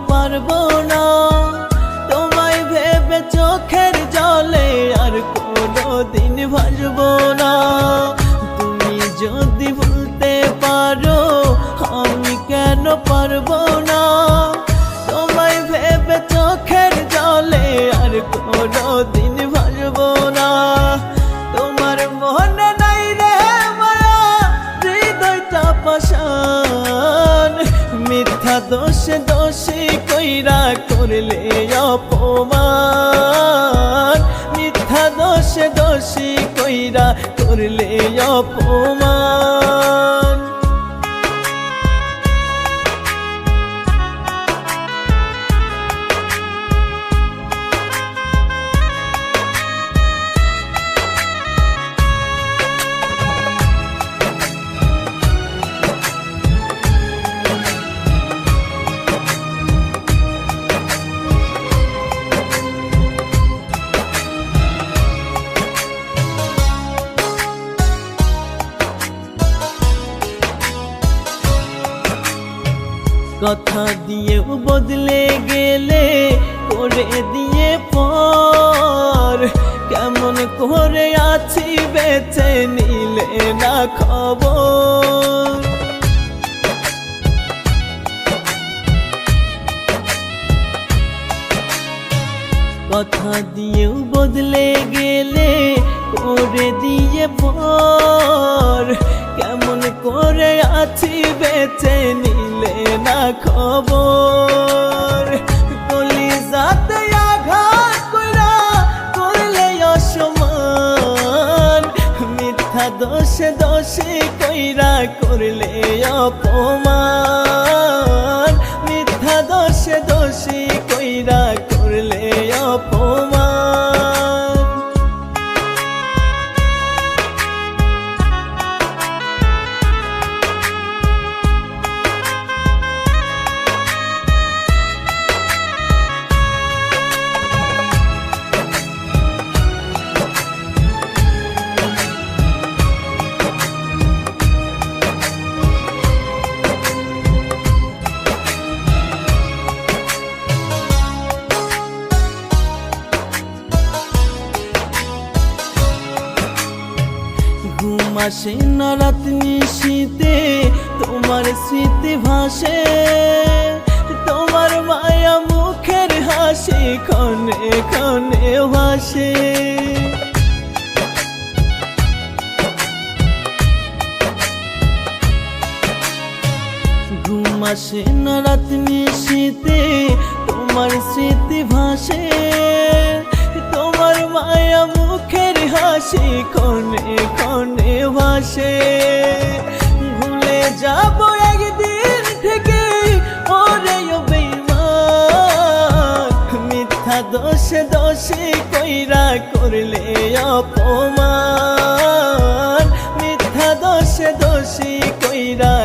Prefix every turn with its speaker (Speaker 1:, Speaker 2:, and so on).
Speaker 1: পারবো না তোমায় ভেবে চোখের জলে আর কোনোদিন ভাসবো না। তুমি যদি ভুলতে পারো আমি কেন পারবো না তোমায় ভেবে চোখের জলে আর কোনোদিন ভাসবো না। তোমার মনে নাই রে মায়া হৃদয়টা পাষাণ, মিথ্যা দোষে দোষী কইরা করলে অপমান, মিথ্যা দোষে দোষী কইরা করলে অপমান। কথা দিয়েও বদলে গেলে করে দিয়ে পর, কেমন করে আছি বেঁচে নিলে না খবর। কথা দিয়েও বদলে গেলে করে দিয়ে পর, কেমন করে আছি বেঁচে নিলে না খবর। কলিজাতে আঘাত কইরা করলে অসম্মান, মিথ্যা দোষে দোষী কইরা করলে অপমান, মিথ্যা দোষে দোষী কইরা করলে অপমান। ঘুম আসে না রাত নিশীতে তোমার স্মৃতি ভাসে, তোমার মায়া মুখের হাসি ক্ষণে ক্ষণে ভাসে। ঘুম আসে না রাত নিশীতে তোমার স্মৃতি ভাসে, তোমার মায়া মুখের হাসি ক্ষণে ক্ষণে ভাসে। ভুলে যাব একদিন থেকে ওরে বেঈমান, মিথ্যা দোষে দোষী কইরা করলে অপমান, মিথ্যা দোষে দোষী কইরা